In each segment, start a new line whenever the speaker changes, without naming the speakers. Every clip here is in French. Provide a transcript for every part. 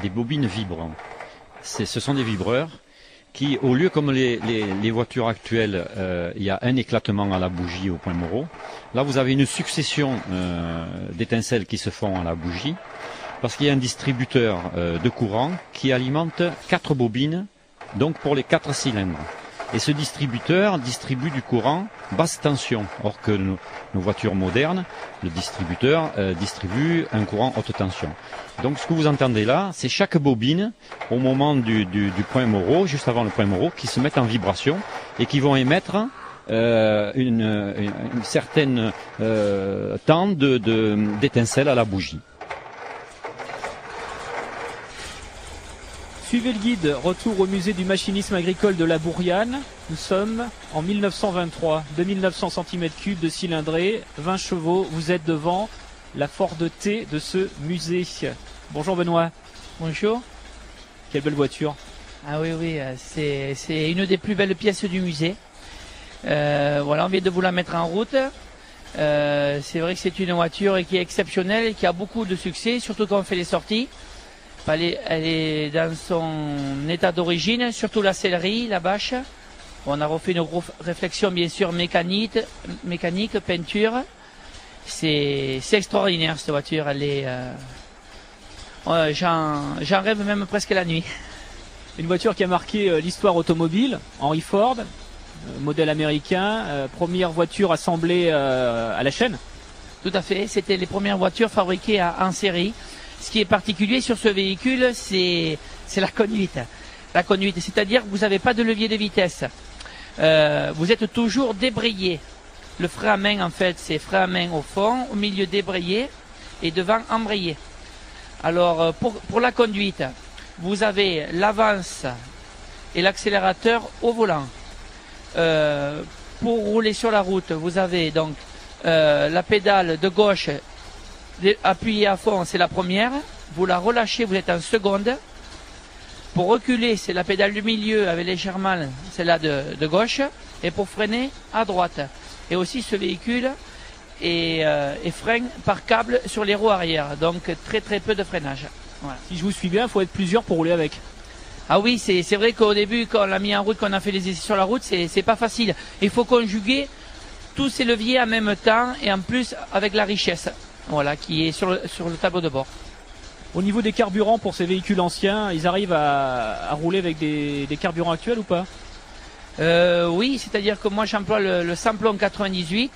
des bobines vibrants. Ce sont des vibreurs qui, au lieu comme les voitures actuelles, il y a un éclatement à la bougie au point Moreau. Là, vous avez une succession d'étincelles qui se font à la bougie, parce qu'il y a un distributeur de courant qui alimente 4 bobines, donc pour les 4 cylindres. Et ce distributeur distribue du courant basse tension, or que nos voitures modernes, le distributeur distribue un courant haute tension. Donc ce que vous entendez là, c'est chaque bobine, au moment du point Moreau, juste avant le point Moreau, qui se mettent en vibration et qui vont émettre une certaine temps d'étincelle à la bougie.
Suivez le guide, retour au musée du machinisme agricole de la Bourriane. Nous sommes en 1923, 2900 cm3 de cylindrée, 20 chevaux. Vous êtes devant la Ford T de ce musée. Bonjour Benoît.
Bonjour.
Quelle belle voiture.
Ah oui, c'est une des plus belles pièces du musée. Voilà, on vient de vous la mettre en route. C'est vrai que c'est une voiture qui est exceptionnelle et qui a beaucoup de succès, surtout quand on fait les sorties. Elle est dans son état d'origine, surtout la sellerie, la bâche. On a refait une grosse réflexion, bien sûr, mécanique, peinture. C'est extraordinaire cette voiture. Elle est, j'en rêve même presque la nuit.
Une voiture qui a marqué l'histoire automobile. Henry Ford, modèle américain, première voiture assemblée à la chaîne.
Tout à fait. C'était les premières voitures fabriquées en série. Ce qui est particulier sur ce véhicule, c'est la conduite. La conduite, c'est-à-dire que vous n'avez pas de levier de vitesse. Vous êtes toujours débrayé. Le frein à main, en fait, c'est frein à main au fond, au milieu débrayé et devant embrayé. Alors, pour la conduite, vous avez l'avance et l'accélérateur au volant. Pour rouler sur la route, vous avez donc la pédale de gauche appuyée à fond, c'est la première. Vous la relâchez, vous êtes en seconde. Pour reculer, c'est la pédale du milieu avec légèrement celle-là de gauche. Et pour freiner, à droite. Et aussi ce véhicule est freine par câble sur les roues arrière. Donc très très peu de freinage. Voilà.
Si je vous suis bien, il faut être plusieurs pour rouler avec.
Ah oui, c'est vrai qu'au début, quand on l'a mis en route, qu'on a fait les essais sur la route, c'est pas facile. Il faut conjuguer tous ces leviers en même temps et en plus avec la richesse. Voilà, qui est sur le tableau de bord.
Au niveau des carburants pour ces véhicules anciens, ils arrivent à rouler avec des carburants actuels ou pas?
Oui, c'est-à-dire que moi j'emploie le samplon 98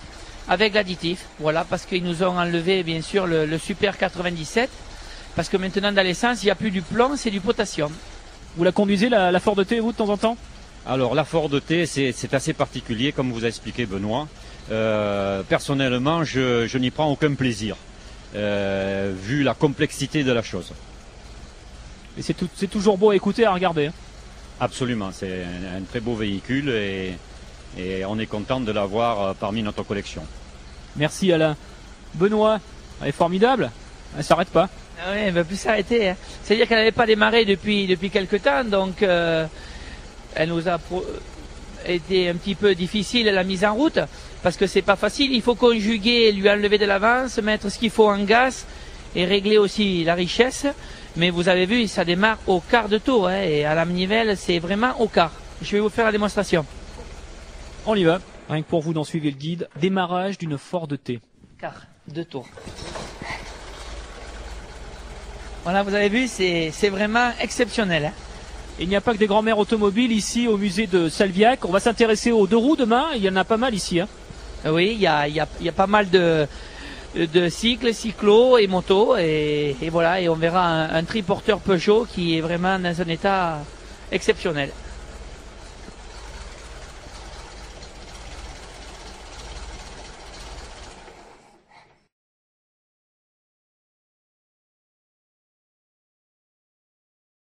avec l'additif. Voilà, parce qu'ils nous ont enlevé bien sûr le super 97. Parce que maintenant dans l'essence, il n'y a plus du plomb, c'est du potassium.
Vous la conduisez la Ford T, vous, de temps en temps?
Alors la Ford T, c'est assez particulier, comme vous a expliqué Benoît. Personnellement, je n'y prends aucun plaisir, vu la complexité de la chose.
Et c'est toujours beau à écouter, à regarder. Hein.
Absolument, c'est un très beau véhicule et on est content de l'avoir parmi notre collection.
Merci Alain. Benoît, elle est formidable, elle ne s'arrête pas.
Ah oui, elle ne va plus s'arrêter. Hein. C'est-à-dire qu'elle n'avait pas démarré depuis quelques temps, donc elle nous a été un petit peu difficile la mise en route, parce que c'est pas facile, il faut conjuguer, lui enlever de l'avance, mettre ce qu'il faut en gaz et régler aussi la richesse. Mais vous avez vu, ça démarre au quart de tour, hein, et à la manivelle, c'est vraiment au quart. Je vais vous faire la démonstration.
On y va, rien que pour vous d'en suivre le guide. Démarrage d'une Ford T.
Quart de tour. Voilà, vous avez vu, c'est vraiment exceptionnel. Hein.
Il n'y a pas que des grands-mères automobiles ici au musée de Salviac. On va s'intéresser aux deux roues demain, il y en a pas mal ici. Hein.
Oui, il y a pas mal de cycles, cyclos et motos. Et voilà, et on verra un triporteur Peugeot qui est vraiment dans un état exceptionnel.